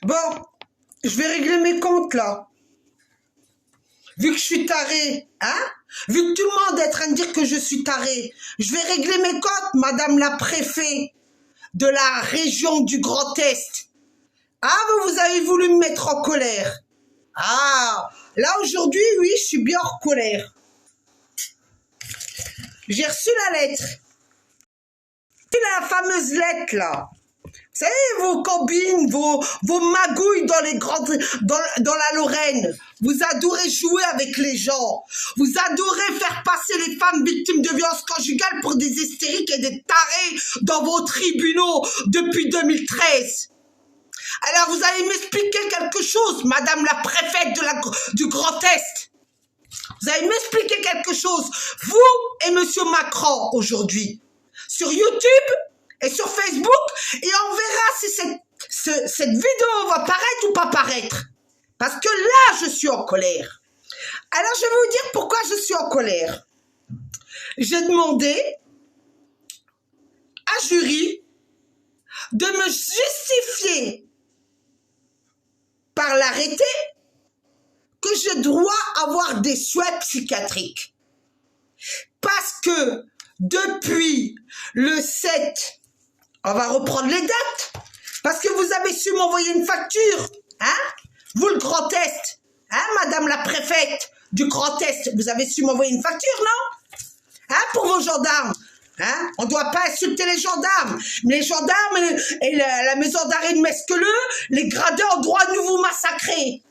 Bon, je vais régler mes comptes, là. Vu que je suis tarée, hein? Vu que tout le monde est en train de dire que je suis tarée, je vais régler mes comptes, madame la préfète de la région du Grand Est. Ah, vous avez voulu me mettre en colère. Ah, là, aujourd'hui, oui, je suis bien en colère. J'ai reçu la lettre. La fameuse lettre, là. Vous savez, vos combines, vos magouilles dans les grandes, dans la Lorraine. Vous adorez jouer avec les gens. Vous adorez faire passer les femmes victimes de violences conjugales pour des hystériques et des tarés dans vos tribunaux depuis 2013. Alors, vous allez m'expliquer quelque chose, madame la préfète du Grand Est. Vous allez m'expliquer quelque chose, vous et monsieur Macron, aujourd'hui, sur YouTube et sur Facebook, et on verra si cette vidéo va paraître ou pas paraître. Parce que là, je suis en colère. Alors, je vais vous dire pourquoi je suis en colère. J'ai demandé à jury de me justifier par l'arrêté que je dois avoir des soins psychiatriques. Parce que depuis le 7, on va reprendre les dates, parce que vous avez su m'envoyer une facture, hein? Vous, le Grand Est, hein, madame la préfète du Grand Est, vous avez su m'envoyer une facture, non? Hein, pour vos gendarmes. Hein? On ne doit pas insulter les gendarmes. Mais les gendarmes et la maison d'arrêt de Mesqueleux, les gradés ont droit de vous massacrer.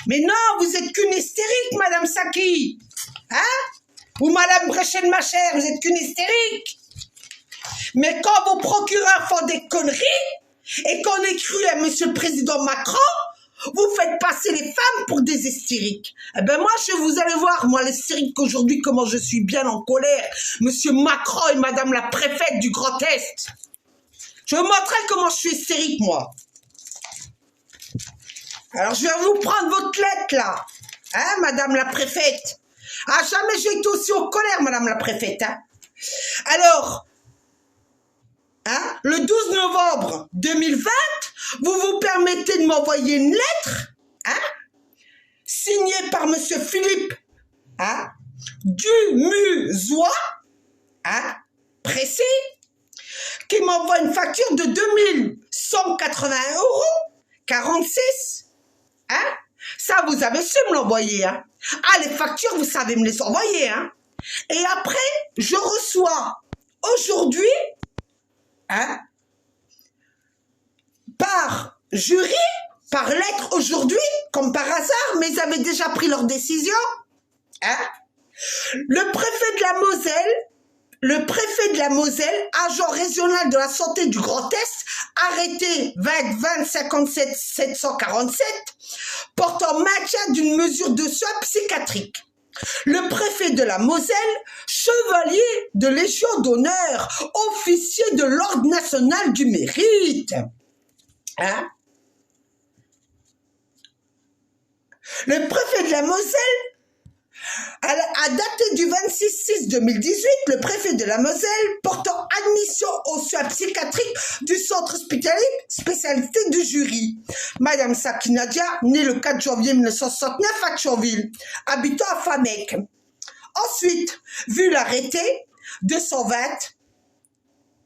Mais non, vous êtes qu'une hystérique, madame Saki. Hein? Ou madame Bréchen-Machère, vous êtes qu'une hystérique. Mais quand vos procureurs font des conneries et qu'on écrit à monsieur le président Macron, vous faites passer les femmes pour des hystériques. Eh ben moi, vous allez voir, moi, l'hystérique aujourd'hui, comment je suis bien en colère. Monsieur Macron et madame la préfète du Grand Est. Je vais vous montrer comment je suis hystérique, moi. Alors, je vais vous prendre votre lettre, là. Hein, madame la préfète. Ah, jamais j'ai été aussi en colère, madame la préfète. Hein. Alors, hein, le 12 novembre 2020, vous vous permettez de m'envoyer une lettre, hein, signée par monsieur Philippe, hein, Dumusois, hein, Pressé, qui m'envoie une facture de 2180 € 46, hein. Ça, vous avez su me l'envoyer, hein. Ah, les factures, vous savez me les envoyer, hein. Et après, je reçois aujourd'hui, hein, par jury, par lettre aujourd'hui, comme par hasard, mais ils avaient déjà pris leur décision, hein. Le préfet de la Moselle, agent régional de la santé du Grand Est, arrêté 20-20-57 747, portant maintien d'une mesure de soins psychiatriques. Le préfet de la Moselle, chevalier de Légion d'honneur, officier de l'Ordre national du mérite. Hein? Le préfet de la Moselle, a daté du 26/6/2018, le préfet de la Moselle portant admission aux soins psychiatriques du centre hospitalier spécialité du jury. Madame Saki Nadia, née le 4 janvier 1969 à Thionville, habitant à Famec. Ensuite, vu l'arrêté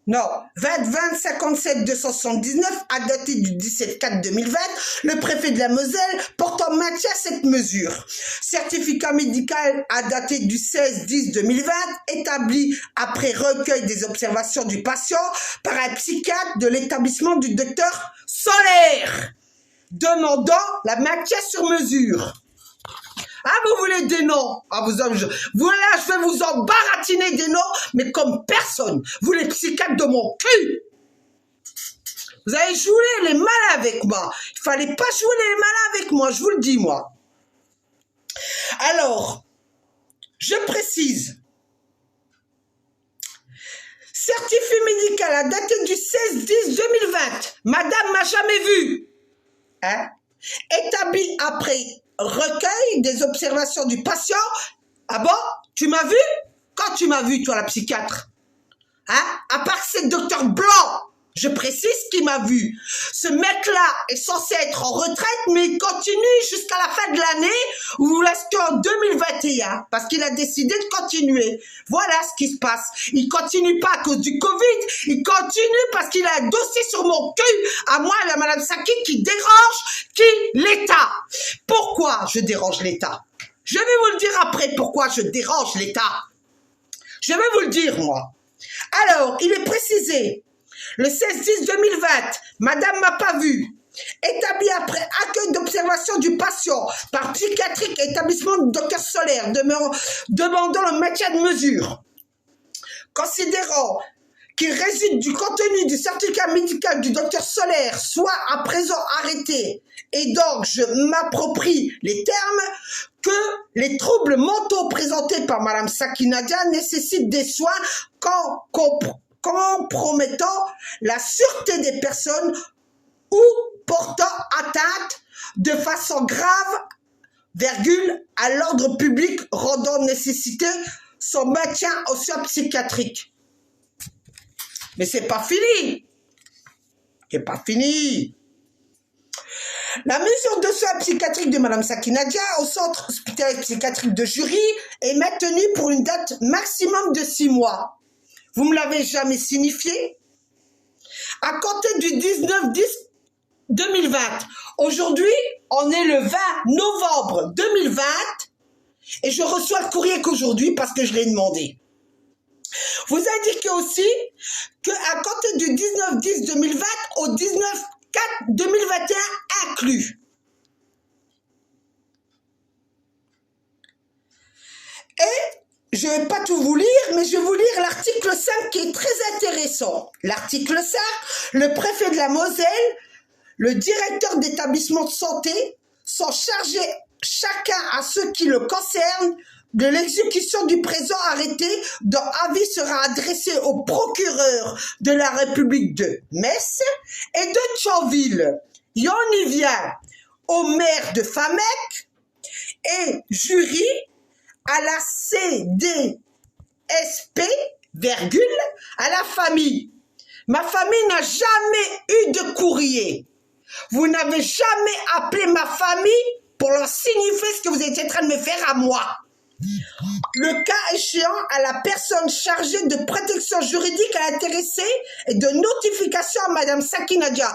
20-20-57-279, à dater du 17/4/2020, le préfet de la Moselle portant maintien à cette mesure. Certificat médical à dater du 16/10/2020, établi après recueil des observations du patient par un psychiatre de l'établissement du docteur Solaire, demandant la maintien sur mesure. Ah, vous voulez des noms? Ah, je vais vous embaratiner des noms, mais comme personne. Vous les psychiatres de mon cul. Vous avez joué les malins avec moi. Il fallait pas jouer les malins avec moi, je vous le dis, moi. Alors, je précise. Certificat médical à dater du 16/10/2020. Madame m'a jamais vu. Hein? Établi après recueil des observations du patient. Ah bon? Tu m'as vu? Quand tu m'as vu, toi, la psychiatre? Hein? À part que c'est le docteur Blanc Je précise qu'il m'a vu. Ce mec-là est censé être en retraite, mais il continue jusqu'à la fin de l'année ou jusqu'en 2021, parce qu'il a décidé de continuer. Voilà ce qui se passe. Il continue pas à cause du Covid, il continue parce qu'il a un dossier sur mon cul, à moi et à Madame Saki, qui dérange l'État. Pourquoi je dérange l'État? Je vais vous le dire après pourquoi je dérange l'État. Je vais vous le dire, moi. Alors, il est précisé, le 16-10-2020, Madame m'a pas vu, établi après accueil d'observation du patient par psychiatrique et établissement de Dr Solaire, demandant le maintien de mesure. Considérant qu'il résulte du contenu du certificat médical du Dr Solaire, soit à présent arrêté, et donc je m'approprie les termes, que les troubles mentaux présentés par Madame Saki Nadia nécessitent des soins compromettant la sûreté des personnes ou portant atteinte de façon grave, à l'ordre public, rendant nécessité son maintien aux soins psychiatriques. Mais c'est pas fini. C'est pas fini. La mesure de soins psychiatriques de Madame Saki Nadia au centre hospitalier psychiatrique de Jury est maintenue pour une date maximum de 6 mois. Vous me l'avez jamais signifié? À compter du 19-10-2020. Aujourd'hui, on est le 20 novembre 2020 et je reçois le courrier qu'aujourd'hui parce que je l'ai demandé. Vous indiquez aussi qu'à compter du 19-10-2020 au 19-4-2021 inclus. Et je ne vais pas tout vous lire, mais je vais vous lire l'article 5 qui est très intéressant. L'article 5, le préfet de la Moselle, le directeur d'établissement de santé sont chargés chacun à ce qui le concerne de l'exécution du présent arrêté dont avis sera adressé au procureur de la République de Metz et de Thionville. Et on y vient au maire de Famec et Jury à la CDSP, à la famille. Ma famille n'a jamais eu de courrier. Vous n'avez jamais appelé ma famille pour leur signifier ce que vous étiez en train de me faire à moi. Le cas échéant à la personne chargée de protection juridique à l'intéressé et de notification à Madame Saki Nadia.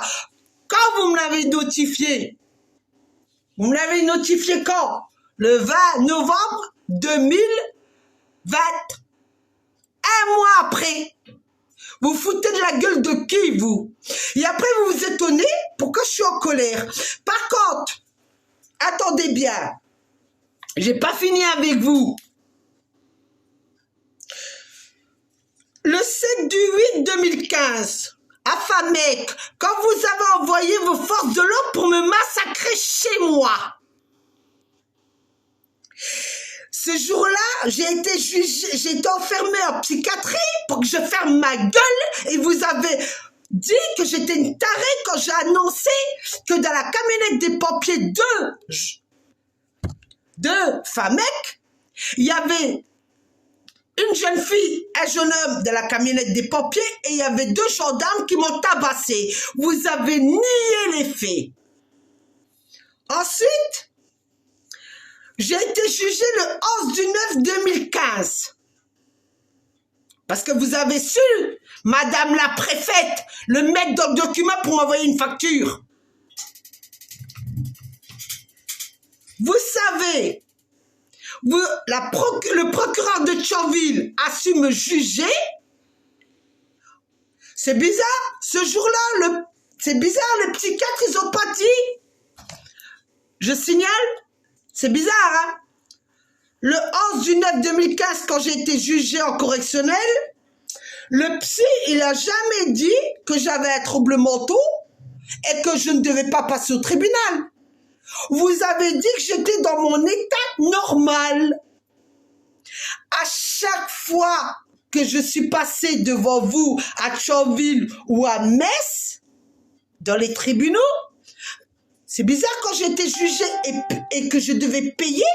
Quand vous me l'avez notifié? Vous me l'avez notifié quand? Le 20 novembre 2020. Un mois après. Vous foutez de la gueule de qui, vous? Et après, vous vous étonnez pourquoi je suis en colère. Par contre, attendez bien. J'ai pas fini avec vous. Le 7/8/2015, à Famec, quand vous avez envoyé vos forces de l'ordre pour me massacrer chez moi. Ce jour-là, j'ai été jugée, j'ai été enfermée en psychiatrie pour que je ferme ma gueule et vous avez dit que j'étais une tarée quand j'ai annoncé que dans la camionnette des pompiers de Famec, il y avait une jeune fille, un jeune homme de la camionnette des pompiers et il y avait 2 gendarmes qui m'ont tabassé. Vous avez nié les faits. Ensuite, j'ai été jugée le 11/9/2015. Parce que vous avez su, Madame la préfète, le mettre dans le document pour m'envoyer une facture. Vous savez, le procureur de Thionville a su me juger. C'est bizarre, ce jour-là, c'est bizarre, les psychiatres, ils n'ont pas dit. Je signale, c'est bizarre, hein? Le 11/9/2015, quand j'ai été jugée en correctionnel, le psy, il a jamais dit que j'avais un trouble mental et que je ne devais pas passer au tribunal. Vous avez dit que j'étais dans mon état normal. À chaque fois que je suis passée devant vous à Thionville ou à Metz, dans les tribunaux, c'est bizarre quand j'ai été jugée et que je devais payer.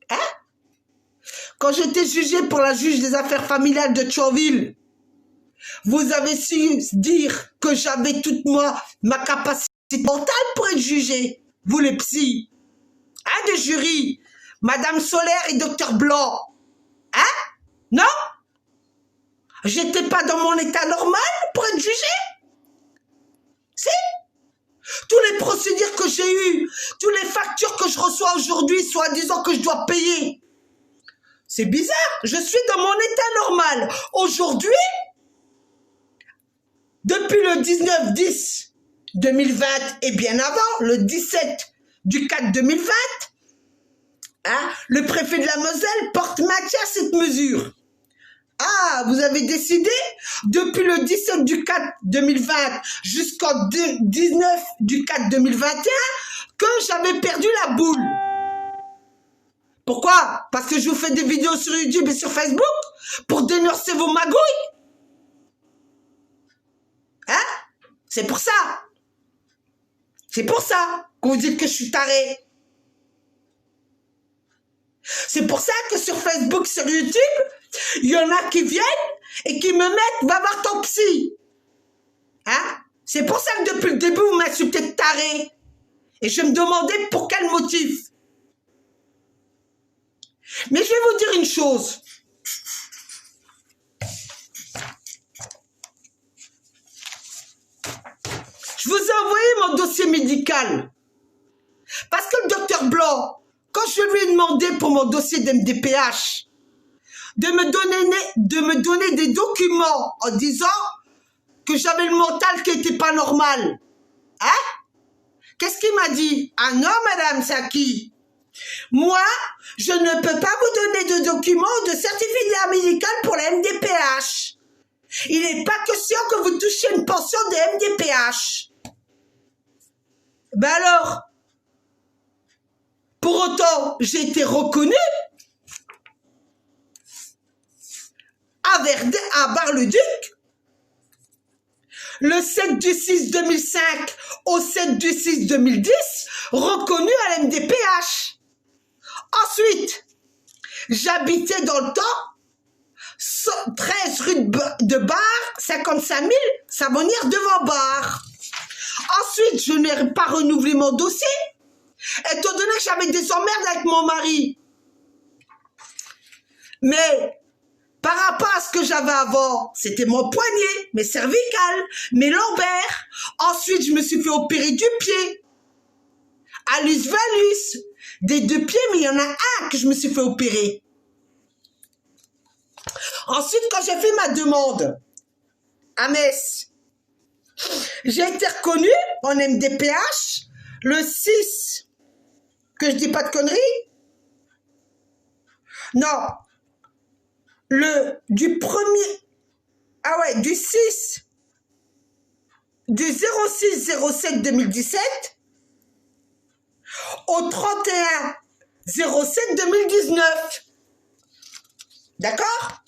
Hein? Quand j'étais jugée pour la juge des affaires familiales de Thionville, Vous avez su dire que j'avais toute ma capacité mentale pour être jugé. Vous les psys. Hein, de jury. Madame Solaire et Docteur Blanc. Hein? Non? J'étais pas dans mon état normal pour être jugé? Si? Tous les procédures que j'ai eues, toutes les factures que je reçois aujourd'hui, soi-disant que je dois payer. C'est bizarre, je suis dans mon état normal. Aujourd'hui, depuis le 19-10-2020 et bien avant, le 17-4-2020, hein, le préfet de la Moselle porte maintien à cette mesure. Ah, vous avez décidé, depuis le 17-4-2020 jusqu'au 19-4-2021, que j'avais perdu la boule. Pourquoi? Parce que je vous fais des vidéos sur YouTube et sur Facebook pour dénoncer vos magouilles. Hein? C'est pour ça. C'est pour ça que vous dites que je suis taré. C'est pour ça que sur Facebook, sur YouTube, il y en a qui viennent et qui me mettent « va voir ton psy ». Hein? C'est pour ça que depuis le début, vous m'insultez de taré. Et je me demandais pour quel motif. Mais je vais vous dire une chose. Je vous ai envoyé mon dossier médical. Parce que le docteur Blanc, quand je lui ai demandé pour mon dossier d'MDPH, de me donner des documents en disant que j'avais le mental qui n'était pas normal. Hein? Qu'est-ce qu'il m'a dit? Ah non, madame Saki. Moi, je ne peux pas vous donner de documents ou de certificat médical pour la MDPH. Il n'est pas question que vous touchiez une pension de MDPH. Ben alors, pour autant, j'ai été reconnue à Bar-le-Duc, le 7/6/2005 au 7/6/2010, reconnu à la MDPH. Ensuite, j'habitais dans le temps 13 rue de Bar, 55 000, Savonnières devant Bar. Ensuite, je n'ai pas renouvelé mon dossier, étant donné que j'avais des emmerdes avec mon mari. Mais par rapport à ce que j'avais avant, c'était mon poignet, mes cervicales, mes lombaires. Ensuite, je me suis fait opérer du pied. Alus valus. Des deux pieds, mais il y en a un que je me suis fait opérer. Ensuite, quand j'ai fait ma demande à Metz, j'ai été reconnue en MDPH le 6, que je dis pas de conneries. Non. Du 6, du 06-07-2017 au 31-07-2019. D'accord?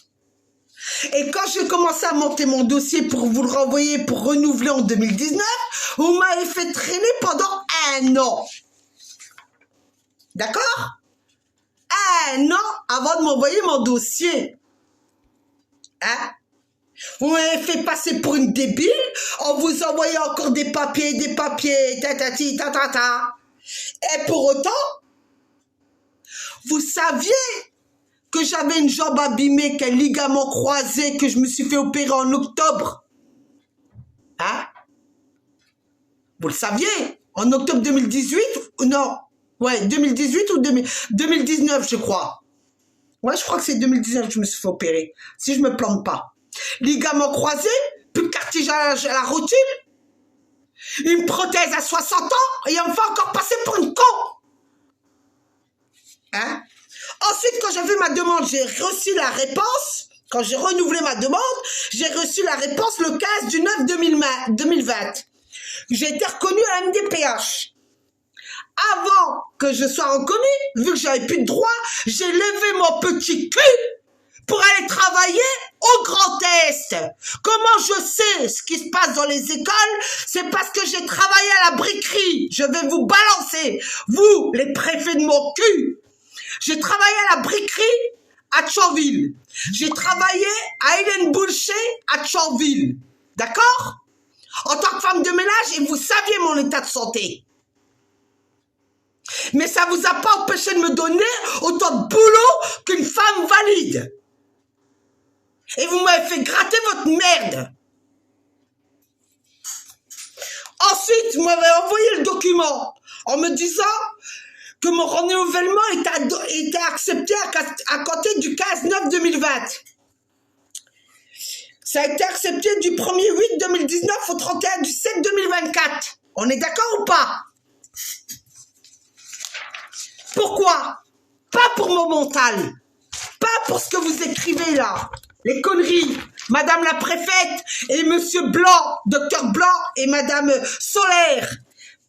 Et quand j'ai commencé à monter mon dossier pour vous le renvoyer pour renouveler en 2019, vous m'avez fait traîner pendant 1 an. D'accord? 1 an avant de m'envoyer mon dossier. Hein? Vous m'avez fait passer pour une débile en vous envoyant encore des papiers, tatati, tatata. Et pour autant, vous saviez que j'avais une jambe abîmée, qu'un ligament croisé, que je me suis fait opérer en octobre. Hein? Vous le saviez? En octobre 2018? Non. Ouais, 2018 ou 2019, je crois. Ouais, je crois que c'est 2019 que je me suis fait opérer. Si je me plante pas. Ligament croisé, plus de cartilage à la rotule, une prothèse à 60 ans, et on me fait encore passer pour une con. Hein? Ensuite, quand j'ai fait ma demande, j'ai reçu la réponse. Quand j'ai renouvelé ma demande, j'ai reçu la réponse le 15 du 9 2020. J'ai été reconnue à la MDPH. Avant que je sois reconnue, vu que j'avais plus de droits, j'ai levé mon petit cul pour aller travailler au Grand Est. Comment je sais ce qui se passe dans les écoles? C'est parce que j'ai travaillé à la briquerie. Je vais vous balancer, vous, les préfets de mon cul. J'ai travaillé à la briquerie à Tchonville. J'ai travaillé à Hélène Boulcher à Tchonville. D'accord? En tant que femme de ménage, et vous saviez mon état de santé. Mais ça vous a pas empêché de me donner autant de boulot qu'une femme valide. Et vous m'avez fait gratter votre merde. Ensuite, vous m'avez envoyé le document en me disant que mon renouvellement était accepté à compter du 15/9/2020. Ça a été accepté du 1er/8/2019 au 31/7/2024. On est d'accord ou pas? Pourquoi? Pas pour mon mental. Pas pour ce que vous écrivez là. Les conneries. Madame la préfète et monsieur Blanc, docteur Blanc et madame Solaire.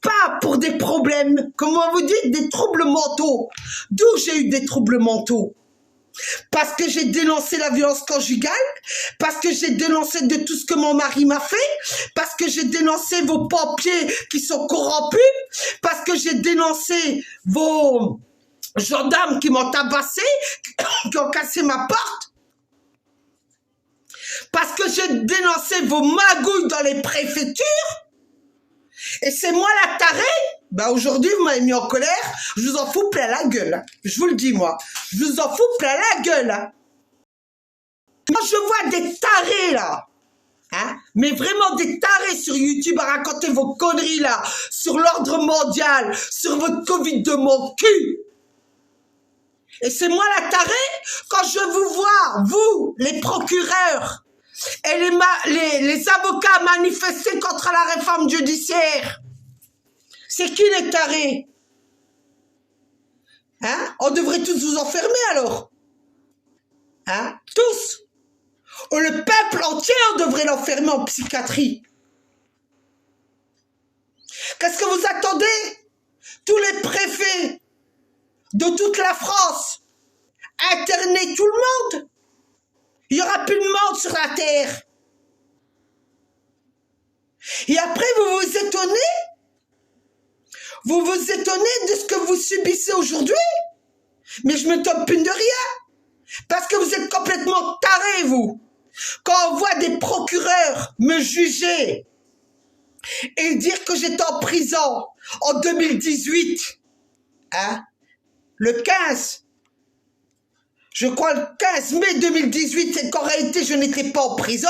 Pas pour des problèmes, comment vous dites, des troubles mentaux. D'où j'ai eu des troubles mentaux? Parce que j'ai dénoncé la violence conjugale, parce que j'ai dénoncé de tout ce que mon mari m'a fait, parce que j'ai dénoncé vos pompiers qui sont corrompus, parce que j'ai dénoncé vos gendarmes qui m'ont tabassé, qui ont cassé ma porte, parce que j'ai dénoncé vos magouilles dans les préfectures, et c'est moi la tarée. Bah aujourd'hui, vous m'avez mis en colère, je vous en fous plein la gueule. Je vous le dis, moi. Je vous en fous plein la gueule. Quand je vois des tarés, là, hein, mais vraiment des tarés sur YouTube à raconter vos conneries, là, sur l'ordre mondial, sur votre Covid de mon cul. Et c'est moi la tarée quand je vous vois, vous, les procureurs, et les avocats manifester contre la réforme judiciaire. C'est qui les tarés? Hein? On devrait tous vous enfermer alors. Hein? Tous. Ou le peuple entier, on devrait l'enfermer en psychiatrie. Qu'est-ce que vous attendez? Tous les préfets de toute la France, interner tout le monde. Il n'y aura plus de monde sur la terre. Et après, vous vous étonnez? Vous vous étonnez de ce que vous subissez aujourd'hui? Mais je me tombe plus de rien. Parce que vous êtes complètement tarés, vous. Quand on voit des procureurs me juger et dire que j'étais en prison en 2018, hein, le 15, je crois le 15 mai 2018, et qu'en réalité je n'étais pas en prison,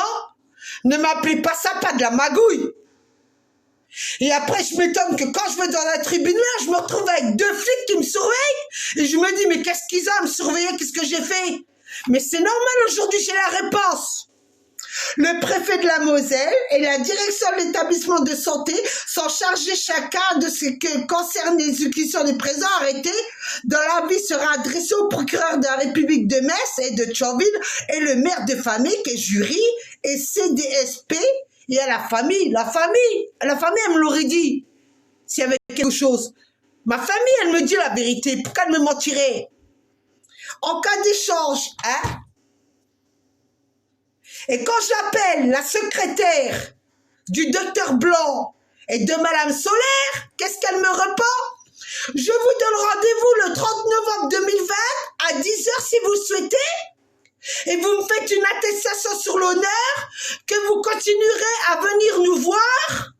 ne m'appelez pas ça pas de la magouille. Et après, je m'étonne que quand je vais dans la tribune là, je me retrouve avec 2 flics qui me surveillent. Et je me dis, mais qu'est-ce qu'ils ont à me surveiller? Qu'est-ce que j'ai fait? Mais c'est normal, aujourd'hui, j'ai la réponse. Le préfet de la Moselle et la direction de l'établissement de santé sont chargés chacun de ce qui concerne l'exécution des présents arrêtés, dont l'avis sera adressé au procureur de la République de Metz et de Tchonville et le maire de famille qui est jury et CDSP. Et à la famille, elle me l'aurait dit, s'il y avait quelque chose. Ma famille, elle me dit la vérité, pourquoi elle me mentirait? En cas d'échange, hein? Et quand j'appelle la secrétaire du docteur Blanc et de madame Solaire, qu'est-ce qu'elle me répond? Je vous donne rendez-vous le 30 novembre 2020 à 10h si vous le souhaitez. Et vous me faites une attestation sur l'honneur que vous continuerez à venir nous voir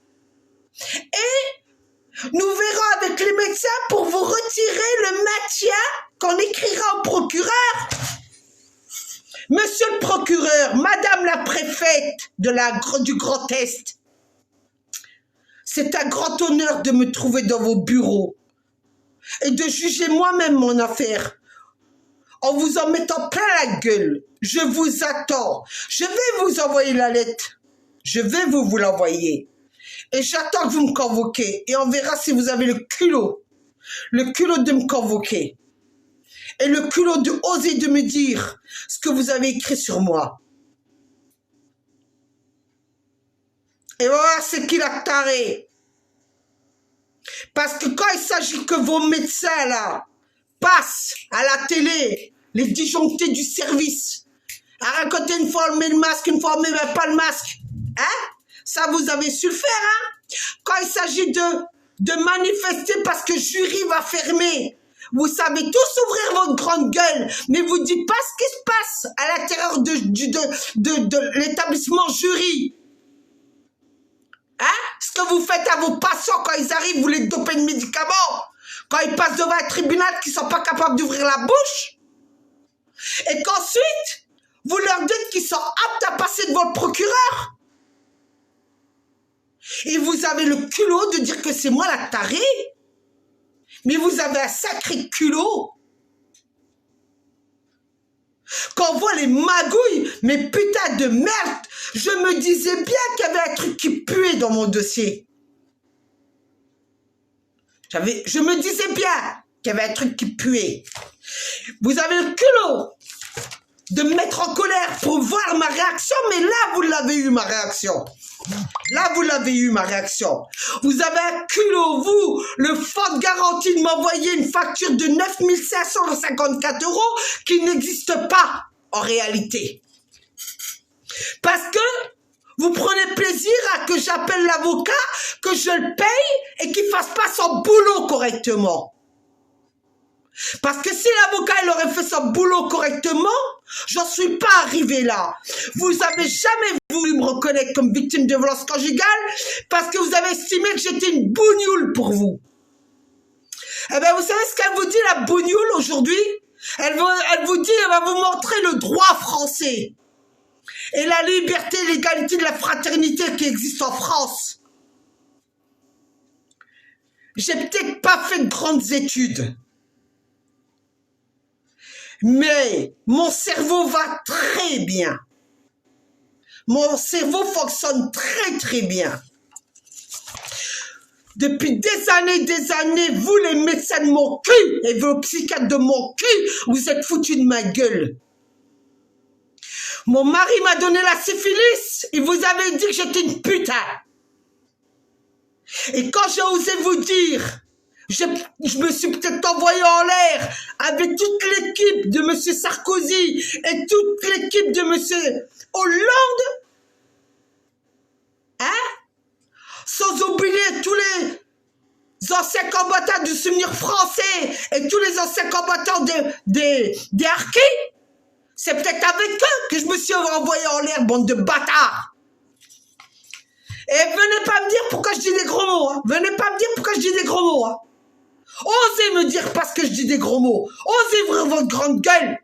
et nous verrons avec les médecins pour vous retirer le maintien qu'on écrira au procureur. Monsieur le procureur, madame la préfète du Grand Est, c'est un grand honneur de me trouver dans vos bureaux et de juger moi-même mon affaire. En vous en mettant plein la gueule, je vous attends. Je vais vous envoyer la lettre. Je vais vous l'envoyer. Et j'attends que vous me convoquez. Et on verra si vous avez le culot de me convoquer. Et le culot de oser de me dire ce que vous avez écrit sur moi. Et voilà, c'est qui la taré. Parce que quand il s'agit que vos médecins, là, passent à la télé, les disjonctés du service, à raconter une fois on met le masque, une fois on met pas le masque, hein? Ça, vous avez su le faire, hein? Quand il s'agit de manifester parce que jury va fermer, Vous savez tous ouvrir votre grande gueule, mais vous dites pas ce qui se passe à l'intérieur de l'établissement jury. Hein? Ce que vous faites à vos patients quand ils arrivent, vous les dopez de médicaments. Quand ils passent devant un tribunal qui ne sont pas capables d'ouvrir la bouche. Et qu'ensuite, vous leur dites qu'ils sont aptes à passer devant le procureur. Et vous avez le culot de dire que c'est moi la tarée. Mais vous avez un sacré culot. Quand on voit les magouilles, mais putain de merde, je me disais bien qu'il y avait un truc qui puait dans mon dossier. Je me disais bien qu'il y avait un truc qui puait. Vous avez le culot de me mettre en colère pour voir ma réaction, mais là, vous l'avez eu, ma réaction. Là, vous l'avez eu, ma réaction. Vous avez un culot, vous, le fonds de garantie, de m'envoyer une facture de 9 554 € qui n'existe pas en réalité. Parce que vous prenez plaisir à que j'appelle l'avocat, que je le paye et qu'il fasse pas son boulot correctement. Parce que si l'avocat il aurait fait son boulot correctement, j'en suis pas arrivé là. Vous avez jamais voulu me reconnaître comme victime de violence conjugale parce que vous avez estimé que j'étais une bougnoule pour vous. Eh bien, vous savez ce qu'elle vous dit, la bougnoule, aujourd'hui? Elle vous dit, elle va vous montrer le droit français. Et la liberté, l'égalité de la fraternité qui existe en France. J'ai peut-être pas fait de grandes études. Mais mon cerveau va très bien. Mon cerveau fonctionne très très bien. Depuis des années, vous les médecins de mon cul et vos psychiatres de mon cul, vous êtes foutus de ma gueule. Mon mari m'a donné la syphilis et vous avez dit que j'étais une putain. Et quand j'ai osé vous dire, je me suis peut-être envoyé en l'air avec toute l'équipe de M. Sarkozy et toute l'équipe de M. Hollande, hein? Sans oublier tous les anciens combattants du souvenir français et tous les anciens combattants des harkis. C'est peut-être avec eux que je me suis envoyé en l'air, bande de bâtards. Et venez pas me dire pourquoi je dis des gros mots. Hein. Venez pas me dire pourquoi je dis des gros mots. Hein. Osez me dire parce que je dis des gros mots. Osez ouvrir votre grande gueule.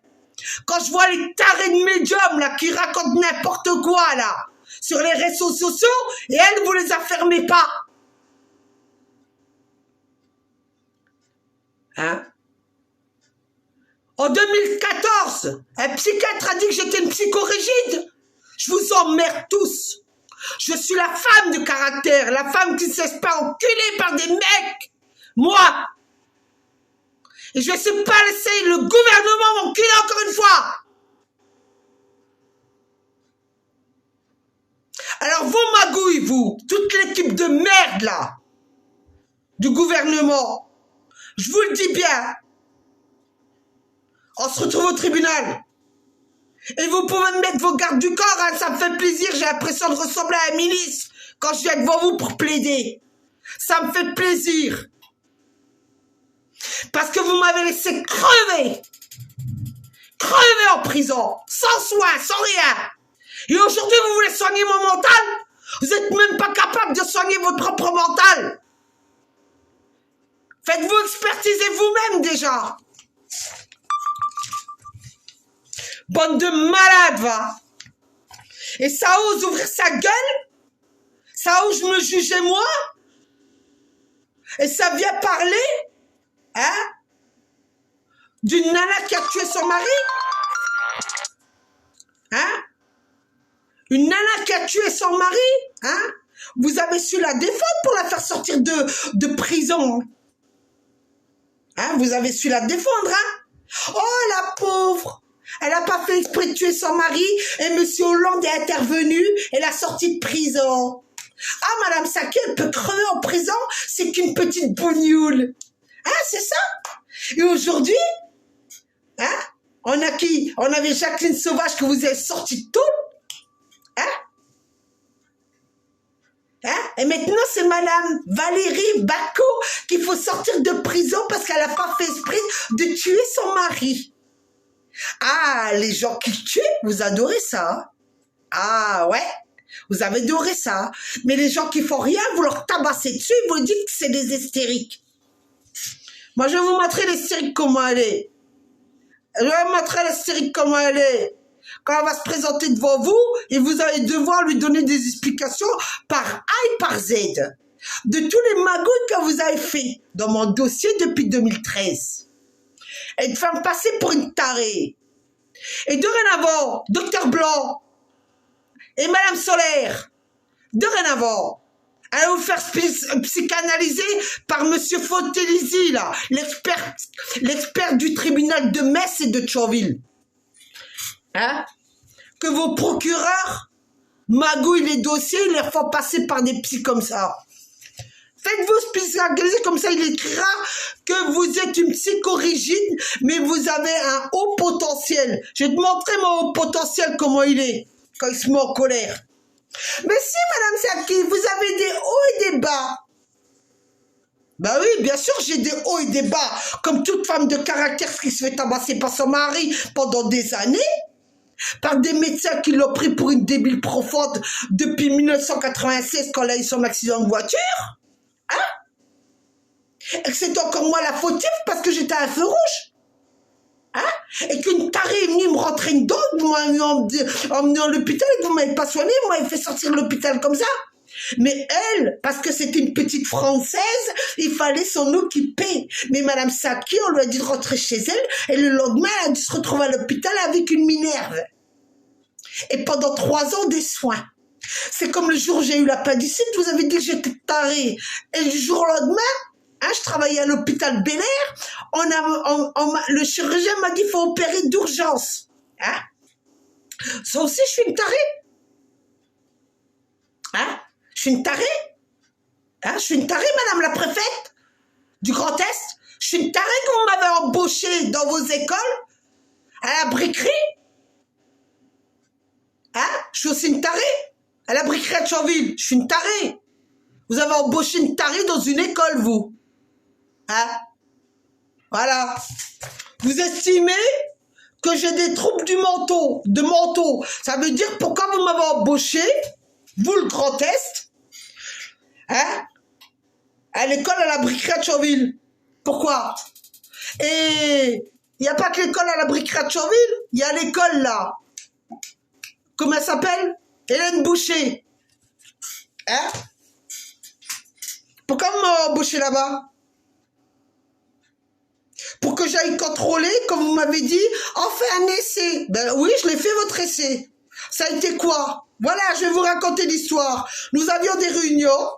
Quand je vois les tarés de médiums là qui racontent n'importe quoi là sur les réseaux sociaux et elles, vous les affermez pas. Hein? En 2014, un psychiatre a dit que j'étais une psychorigide. Je vous emmerde tous. Je suis la femme de caractère, la femme qui ne se laisse pas enculer par des mecs. Moi. Et je ne vais pas laisser le gouvernement m'enculer encore une fois. Alors vos magouilles, vous, toute l'équipe de merde là, du gouvernement, je vous le dis bien, on se retrouve au tribunal. Et vous pouvez me mettre vos gardes du corps, hein, ça me fait plaisir, j'ai l'impression de ressembler à un milice quand je viens devant vous pour plaider. Ça me fait plaisir. Parce que vous m'avez laissé crever. Crever en prison, sans soin, sans rien. Et aujourd'hui, vous voulez soigner mon mental? Vous n'êtes même pas capable de soigner votre propre mental. Faites-vous expertiser vous-même déjà. Bande de malades, va. Et ça ose ouvrir sa gueule? Ça ose me juger moi? Et ça vient parler, hein, d'une nana qui a tué son mari? Hein? Une nana qui a tué son mari? Hein? Vous avez su la défendre pour la faire sortir de prison. Hein? Vous avez su la défendre, hein? Oh, la pauvre! Elle n'a pas fait exprès de tuer son mari et M. Hollande est intervenu et l'a sortie de prison. Ah, Madame Saki, elle peut crever en prison, c'est qu'une petite bougnoule. Hein, c'est ça? Et aujourd'hui, hein, on a qui? On avait Jacqueline Sauvage que vous avez sortie de tout. Hein? Hein? Et maintenant, c'est Madame Valérie Bacot qu'il faut sortir de prison parce qu'elle n'a pas fait esprit de tuer son mari. Ah, les gens qui tuent, vous adorez ça. Hein? Ah, ouais, vous avez adoré ça. Mais les gens qui font rien, vous leur tabassez dessus, vous dites que c'est des hystériques. Moi, je vais vous montrer l'hystérique comment elle est. Je vais vous montrer l'hystérique comment elle est. Quand elle va se présenter devant vous, et vous allez devoir lui donner des explications par A et par Z de tous les magouilles que vous avez fait dans mon dossier depuis 2013. Et de faire me passer pour une tarée. Et dorénavant, Docteur Blanc et Madame Solaire, dorénavant, allez vous faire psychanalyser par Monsieur Fontelisi, là, l'expert du tribunal de Metz et de Thionville. Hein? Que vos procureurs magouillent les dossiers, ils les font passer par des psys comme ça. Faites-vous psychanalyser comme ça, il écrira que vous êtes une psychorigide, mais vous avez un haut potentiel. Je vais te montrer mon haut potentiel, comment il est, quand il se met en colère. Mais si, Madame Saki, vous avez des hauts et des bas. Ben oui, bien sûr, j'ai des hauts et des bas, comme toute femme de caractère qui se fait tabasser par son mari pendant des années, par des médecins qui l'ont pris pour une débile profonde depuis 1996 quand elle a eu son accident de voiture. Hein? Et que c'est encore moi la fautive parce que j'étais à un feu rouge. Hein? Et qu'une tarée est venue me rentrer une dent, vous m'avez emmené à l'hôpital et vous m'avez pas soigné, vous m'avez fait sortir de l'hôpital comme ça. Mais elle, parce que c'était une petite Française, il fallait s'en occuper. Mais Madame Saki, on lui a dit de rentrer chez elle, et le lendemain, elle a dû se retrouver à l'hôpital avec une minerve. Et pendant 3 ans, des soins. C'est comme le jour où j'ai eu l'appendicite, vous avez dit que j'étais tarée. Et le jour au lendemain, hein, je travaillais à l'hôpital Bel Air, le chirurgien m'a dit qu'il faut opérer d'urgence. Hein? Ça aussi, je suis une tarée. Hein? Je suis une tarée. Hein? Je suis une tarée, Madame la préfète du Grand Est. Je suis une tarée que vous m'avez embauchée dans vos écoles, à la briquerie. Hein? Je suis aussi une tarée. À la briquerie à Thionville, je suis une tarée. Vous avez embauché une tarée dans une école, vous. Hein? Voilà. Vous estimez que j'ai des troubles du menton, de menton. Ça veut dire pourquoi vous m'avez embauché, vous le Grand Est, hein? À l'école à la briquerie à Thionville. Pourquoi? Et il n'y a pas que l'école à la briquerie à Thionville, il y a l'école là. Comment elle s'appelle? Hélène Boucher. Hein? Pourquoi vous m'avez embauché là-bas? Pour que j'aille contrôler, comme vous m'avez dit, on fait un essai. Ben oui, je l'ai fait votre essai. Ça a été quoi? Voilà, je vais vous raconter l'histoire. Nous avions des réunions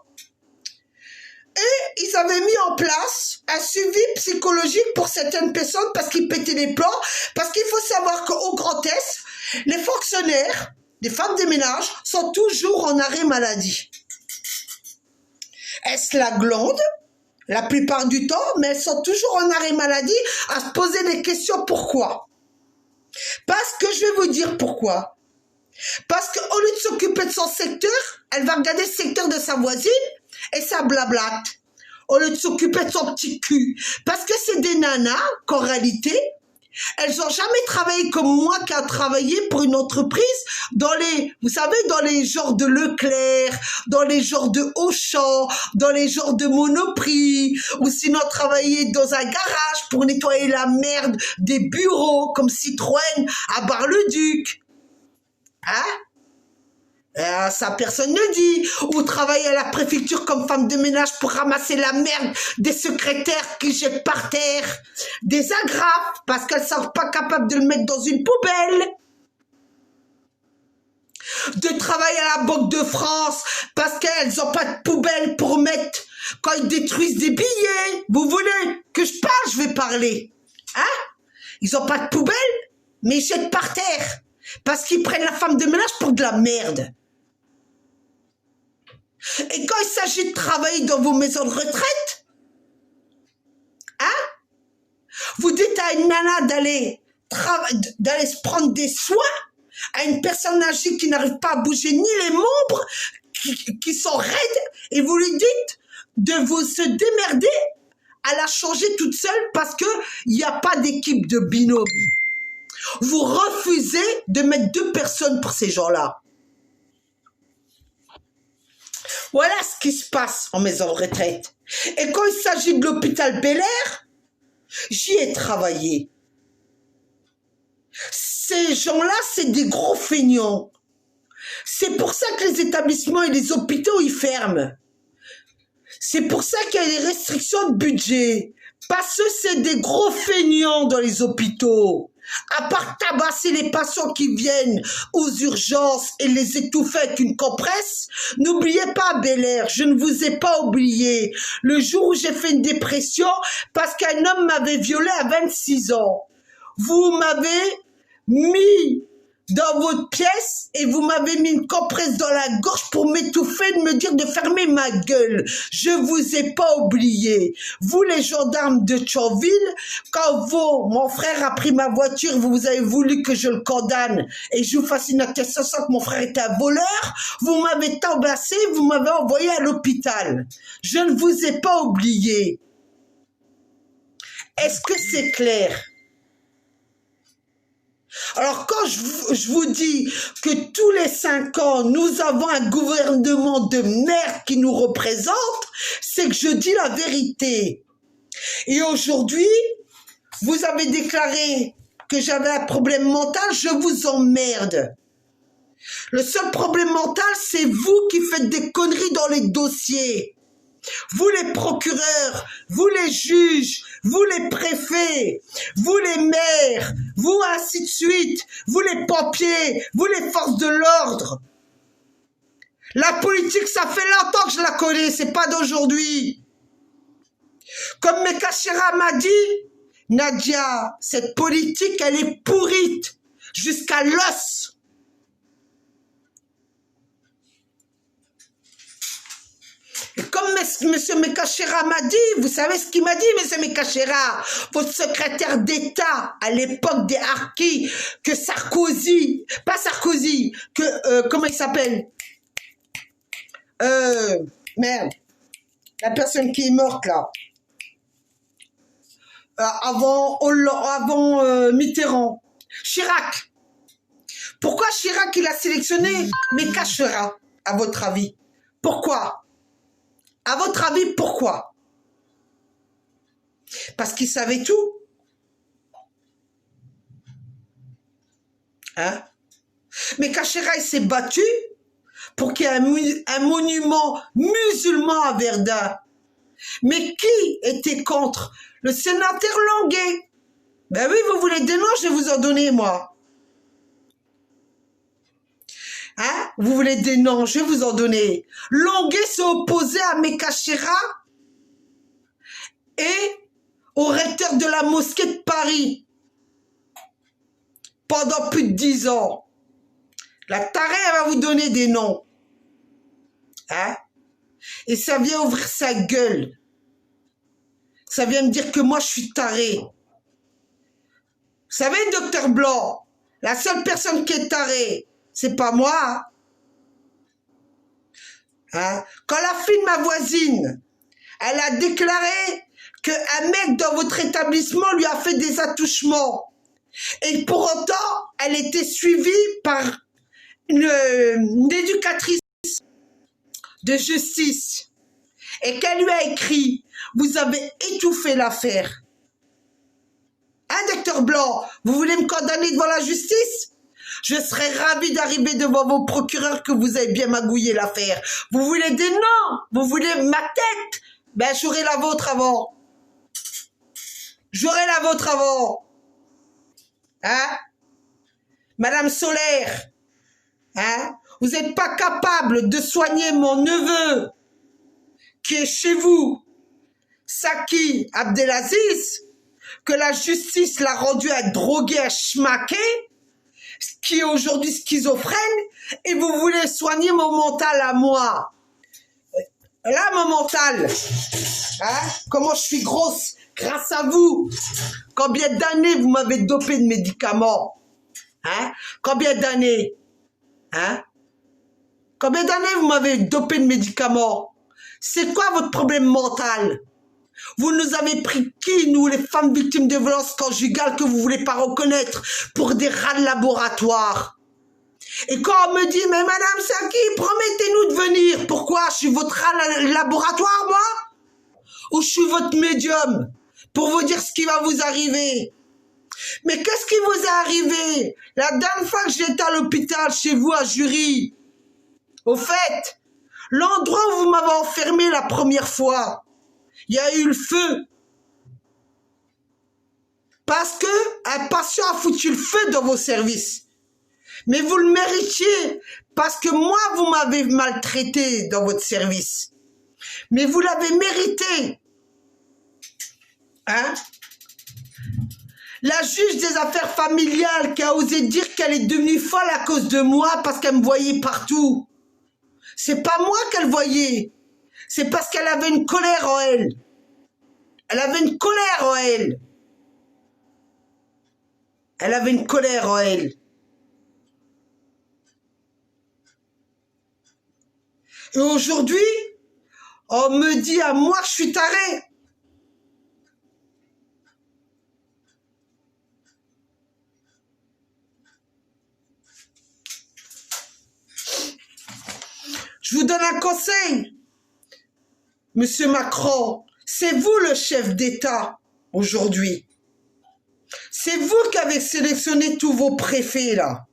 et ils avaient mis en place un suivi psychologique pour certaines personnes parce qu'ils pétaient les plombs. Parce qu'il faut savoir qu'au Grand Est, les fonctionnaires, les femmes de ménage, sont toujours en arrêt maladie. Est-ce la glande? La plupart du temps, mais elles sont toujours en arrêt maladie à se poser des questions pourquoi. Parce que je vais vous dire pourquoi. Parce qu'au lieu de s'occuper de son secteur, elle va regarder le secteur de sa voisine et ça blablate. Au lieu de s'occuper de son petit cul. Parce que c'est des nanas qu'en réalité, elles n'ont jamais travaillé comme moi qui a travaillé pour une entreprise dans les, vous savez, dans les genres de Leclerc, dans les genres de Auchan, dans les genres de Monoprix, ou sinon travailler dans un garage pour nettoyer la merde des bureaux comme Citroën à Bar-le-Duc. Hein? Ça, personne ne dit. Ou travailler à la préfecture comme femme de ménage pour ramasser la merde des secrétaires qui jettent par terre des agrafes parce qu'elles ne sont pas capables de le mettre dans une poubelle. De travailler à la Banque de France parce qu'elles n'ont pas de poubelle pour mettre quand ils détruisent des billets. Vous voulez que je parle? Je vais parler. Hein? Ils n'ont pas de poubelle, mais ils jettent par terre parce qu'ils prennent la femme de ménage pour de la merde. Et quand il s'agit de travailler dans vos maisons de retraite, hein, vous dites à une nana d'aller se prendre des soins, à une personne âgée qui n'arrive pas à bouger ni les membres, qui sont raides et vous lui dites de vous se démerder à la changer toute seule parce qu'il n'y a pas d'équipe de binôme. Vous refusez de mettre 2 personnes pour ces gens-là. Voilà ce qui se passe en maison de retraite. Et quand il s'agit de l'hôpital Bel-Air, j'y ai travaillé. Ces gens-là, c'est des gros feignants. C'est pour ça que les établissements et les hôpitaux, ils ferment. C'est pour ça qu'il y a des restrictions de budget. Parce que c'est des gros feignants dans les hôpitaux. À part tabasser les patients qui viennent aux urgences et les étouffer avec une compresse, n'oubliez pas Bel-Air, je ne vous ai pas oublié. Le jour où j'ai fait une dépression parce qu'un homme m'avait violé à 26 ans. Vous m'avez mis dans votre pièce et vous m'avez mis une compresse dans la gorge pour m'étouffer et de me dire de fermer ma gueule. Je vous ai pas oublié. Vous, les gendarmes de Thionville, quand mon frère a pris ma voiture, vous avez voulu que je le condamne et je vous fasse une attestation que mon frère était un voleur, vous m'avez tabassé, vous m'avez envoyé à l'hôpital. Je ne vous ai pas oublié. Est-ce que c'est clair? Alors quand je vous dis que tous les 5 ans, nous avons un gouvernement de merde qui nous représente, c'est que je dis la vérité. Et aujourd'hui, vous avez déclaré que j'avais un problème mental, je vous emmerde. Le seul problème mental, c'est vous qui faites des conneries dans les dossiers. Vous les procureurs, vous les juges, vous les préfets, vous les maires, vous ainsi de suite, vous les pompiers, vous les forces de l'ordre. La politique, ça fait longtemps que je la connais, c'est pas d'aujourd'hui. Comme Meka Chera m'a dit, Nadia, cette politique, elle est pourrite jusqu'à l'os. Et comme M. Meka Chera m'a dit, vous savez ce qu'il m'a dit, M. Meka Chera, votre secrétaire d'État à l'époque des Harkis, que Sarkozy, pas Sarkozy, que, comment il s'appelle merde, la personne qui est morte là, avant Mitterrand, Chirac. Pourquoi Chirac il a sélectionné Meka Chera, à votre avis? Pourquoi? À votre avis, pourquoi? Parce qu'il savait tout. Hein? Meka Chera, il s'est battu pour qu'il y ait un monument musulman à Verdun. Mais qui était contre? Le sénateur Longuet. Ben oui, vous voulez des noms, je vais vous en donner, moi. Hein? Vous voulez des noms, je vais vous en donner. Longuet s'est opposé à Meka Chera et au recteur de la mosquée de Paris pendant plus de 10 ans. La tarée, elle va vous donner des noms. Hein? Et ça vient ouvrir sa gueule. Ça vient me dire que moi, je suis taré. Vous savez, docteur Blanc, la seule personne qui est tarée, c'est pas moi. Hein? Quand la fille de ma voisine, elle a déclaré qu'un mec dans votre établissement lui a fait des attouchements. Et pour autant, elle était suivie par une éducatrice de justice. Et qu'elle lui a écrit, vous avez étouffé l'affaire. Hein, docteur Blanc, vous voulez me condamner devant la justice? Je serais ravi d'arriver devant vos procureurs que vous avez bien magouillé l'affaire. Vous voulez des noms? Vous voulez ma tête? Ben, j'aurai la vôtre avant. J'aurai la vôtre avant. Hein? Madame Solaire, hein? Vous n'êtes pas capable de soigner mon neveu qui est chez vous, Saki Abdelaziz, que la justice l'a rendu à droguer, à schmaquer, qui est aujourd'hui schizophrène, et vous voulez soigner mon mental à moi. Là, mon mental, hein, comment je suis grosse grâce à vous. Combien d'années vous m'avez dopé de médicaments, hein? Combien d'années, hein? Combien d'années vous m'avez dopé de médicaments? C'est quoi votre problème mental? Vous nous avez pris qui, nous, les femmes victimes de violences conjugales que vous voulez pas reconnaître, pour des rats de laboratoire? Et quand on me dit, mais Madame Saki, promettez-nous de venir. Pourquoi? Je suis votre rat de laboratoire, moi? Ou je suis votre médium pour vous dire ce qui va vous arriver? Mais qu'est-ce qui vous est arrivé? La dernière fois que j'étais à l'hôpital, chez vous, à Jury, au fait, l'endroit où vous m'avez enfermé la première fois, il y a eu le feu. Parce que un patient a foutu le feu dans vos services. Mais vous le méritiez, parce que moi, vous m'avez maltraité dans votre service. Mais vous l'avez mérité. Hein? La juge des affaires familiales qui a osé dire qu'elle est devenue folle à cause de moi parce qu'elle me voyait partout. C'est pas moi qu'elle voyait. C'est parce qu'elle avait une colère en elle. Elle avait une colère en elle. Elle avait une colère en elle. Et aujourd'hui, on me dit à moi que je suis taré. Je vous donne un conseil, Monsieur Macron. C'est vous le chef d'État aujourd'hui. C'est vous qui avez sélectionné tous vos préfets là.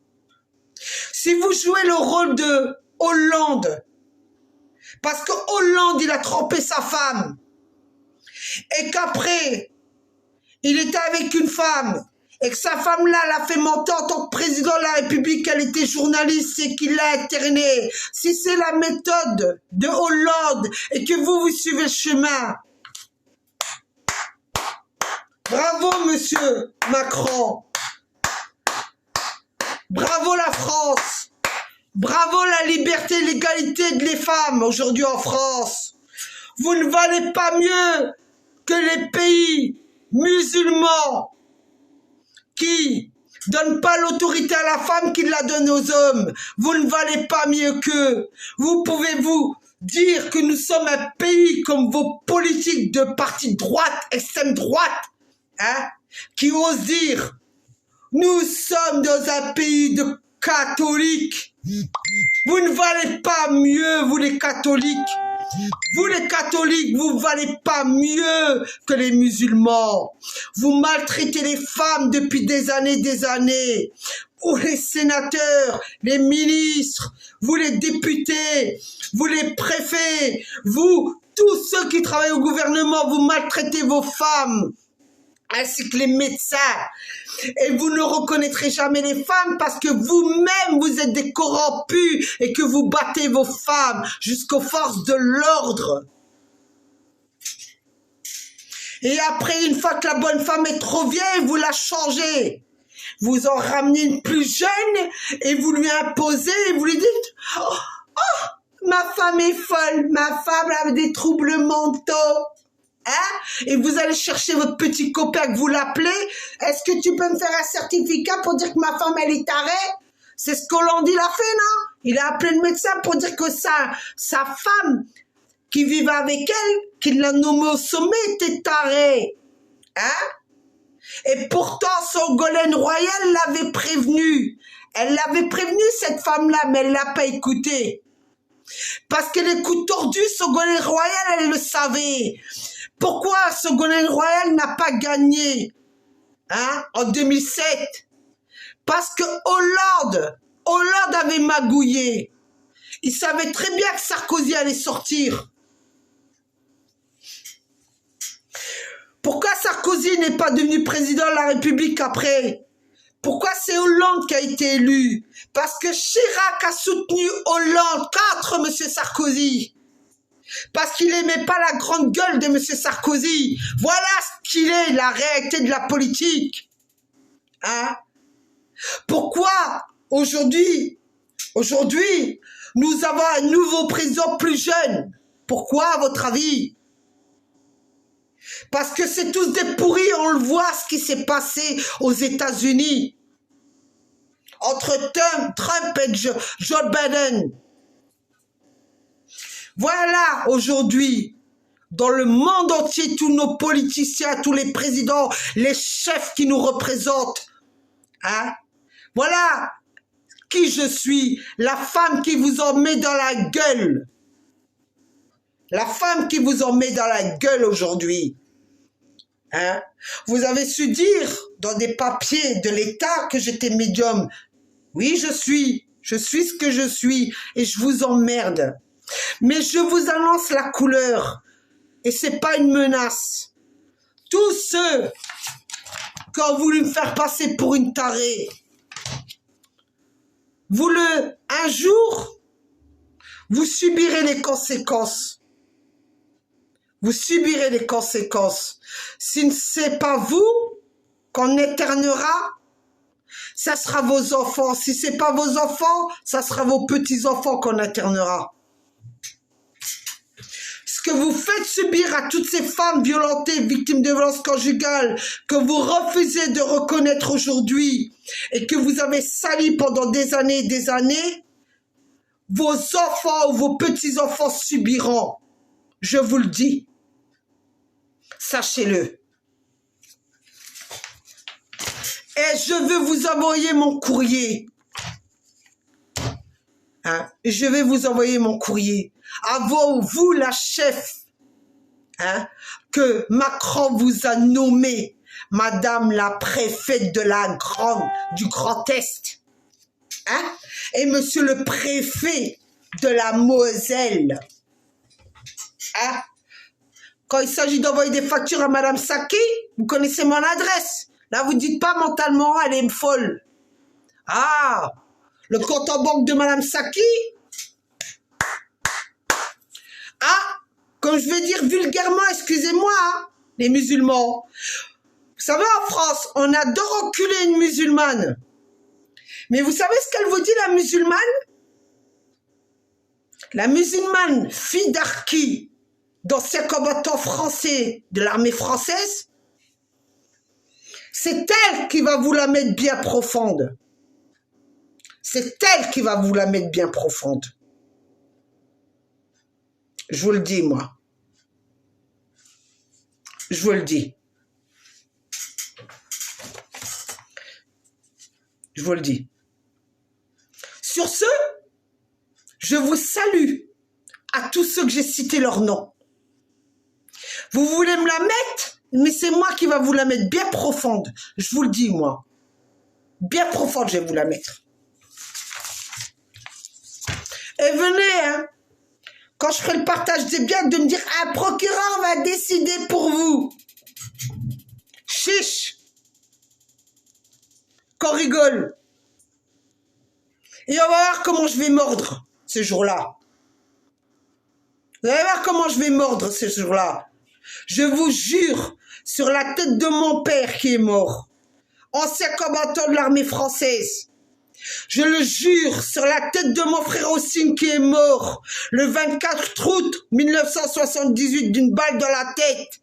Si vous jouez le rôle de Hollande, parce que Hollande, il a trompé sa femme, et qu'après, il était avec une femme, et que sa femme-là l'a fait monter en tant que président de la République, qu'elle était journaliste et qu'il l'a internée. Si c'est la méthode de Hollande et que vous suivez le chemin, bravo Monsieur Macron, bravo la France, bravo la liberté et l'égalité des femmes aujourd'hui en France. Vous ne valez pas mieux que les pays musulmans qui donnent pas l'autorité à la femme, qui la donnent aux hommes. Vous ne valez pas mieux qu'eux. Vous pouvez-vous dire que nous sommes un pays comme vos politiques de parti de droite, extrême droite, hein, qui osent dire nous sommes dans un pays de catholiques. Vous ne valez pas mieux, vous les catholiques. Vous les catholiques, vous valez pas mieux que les musulmans. Vous maltraitez les femmes depuis des années. Vous les sénateurs, les ministres, vous les députés, vous les préfets, vous, tous ceux qui travaillent au gouvernement, vous maltraitez vos femmes, ainsi que les médecins. Et vous ne reconnaîtrez jamais les femmes parce que vous-même, vous êtes des corrompus et que vous battez vos femmes jusqu'aux forces de l'ordre. Et après, une fois que la bonne femme est trop vieille, vous la changez. Vous en ramenez une plus jeune et vous lui imposez et vous lui dites « Oh, ma femme est folle, ma femme a des troubles mentaux. » Hein? Et vous allez chercher votre petit copain que vous l'appelez. Est-ce que tu peux me faire un certificat pour dire que ma femme elle est tarée? C'est ce qu'Hollande il a fait, non? Il a appelé le médecin pour dire que sa femme qui vivait avec elle, qu'il l'a nommée au sommet, était tarée. Hein? Et pourtant Ségolène Royal l'avait prévenue. Elle l'avait prévenue cette femme-là, mais elle l'a pas écoutée. Parce que les coups tordus, Ségolène Royal, elle le savait. Pourquoi Ségolène Royal n'a pas gagné, hein, en 2007? Parce que Hollande avait magouillé. Il savait très bien que Sarkozy allait sortir. Pourquoi Sarkozy n'est pas devenu président de la République après? Pourquoi c'est Hollande qui a été élu? Parce que Chirac a soutenu Hollande contre M. Sarkozy. Parce qu'il n'aimait pas la grande gueule de M. Sarkozy. Voilà ce qu'il est, la réalité de la politique. Hein? Pourquoi aujourd'hui, nous avons un nouveau président plus jeune? Pourquoi, à votre avis? Parce que c'est tous des pourris, on le voit ce qui s'est passé aux États-Unis. Entre Trump et Joe Biden. Voilà, aujourd'hui, dans le monde entier, tous nos politiciens, tous les présidents, les chefs qui nous représentent, hein, voilà qui je suis, la femme qui vous en met dans la gueule. La femme qui vous en met dans la gueule aujourd'hui. Hein? Vous avez su dire dans des papiers de l'État que j'étais médium. Oui, je suis ce que je suis et je vous emmerde. Mais je vous annonce la couleur et c'est pas une menace. Tous ceux qui ont voulu me faire passer pour une tarée, un jour, vous subirez les conséquences. Vous subirez les conséquences. Si ce n'est pas vous qu'on éternera, ça sera vos enfants. Si ce n'est pas vos enfants, ça sera vos petits-enfants qu'on éternera. Ce que vous faites subir à toutes ces femmes violentées, victimes de violences conjugales, que vous refusez de reconnaître aujourd'hui et que vous avez sali pendant des années, vos enfants ou vos petits-enfants subiront. Je vous le dis. Sachez-le. Et je veux vous envoyer mon courrier. Hein? Je vais vous envoyer mon courrier. Avant vous, la chef, hein, que Macron vous a nommé, Madame la préfète du Grand Est. Hein? Et Monsieur le préfet de la Moselle. Hein? Quand il s'agit d'envoyer des factures à Madame Saki, vous connaissez mon adresse. Là, vous dites pas mentalement, elle est folle. Ah, le compte en banque de Madame Saki. Ah, comme je vais dire vulgairement, excusez-moi, hein, les musulmans. Vous savez, en France, on adore enculer une musulmane. Mais vous savez ce qu'elle vous dit, la musulmane? La musulmane, fille d'Arki, d'anciens combattants français de l'armée française, c'est elle qui va vous la mettre bien profonde. C'est elle qui va vous la mettre bien profonde. Je vous le dis, moi. Je vous le dis. Je vous le dis. Sur ce, je vous salue à tous ceux que j'ai cités leur nom. Vous voulez me la mettre, mais c'est moi qui va vous la mettre bien profonde. Je vous le dis, moi. Bien profonde, je vais vous la mettre. Et venez, hein, quand je ferai le partage des biens, de me dire « Un procureur va décider pour vous. » Chiche. Qu'on rigole. Et on va voir comment je vais mordre ce jour-là. Vous allez voir comment je vais mordre ce jour-là. Je vous jure, sur la tête de mon père qui est mort, ancien combattant de l'armée française, je le jure, sur la tête de mon frère Ossine qui est mort le 24 août 1978 d'une balle dans la tête,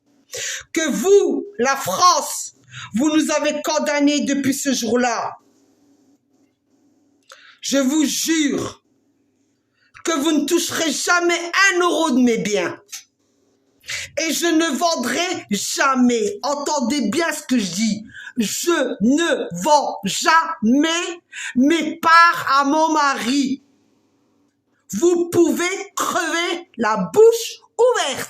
que vous, la France, vous nous avez condamnés depuis ce jour-là. Je vous jure que vous ne toucherez jamais 1 euro de mes biens. Et je ne vendrai jamais, entendez bien ce que je dis, je ne vends jamais mes parts à mon mari. Vous pouvez crever la bouche ouverte.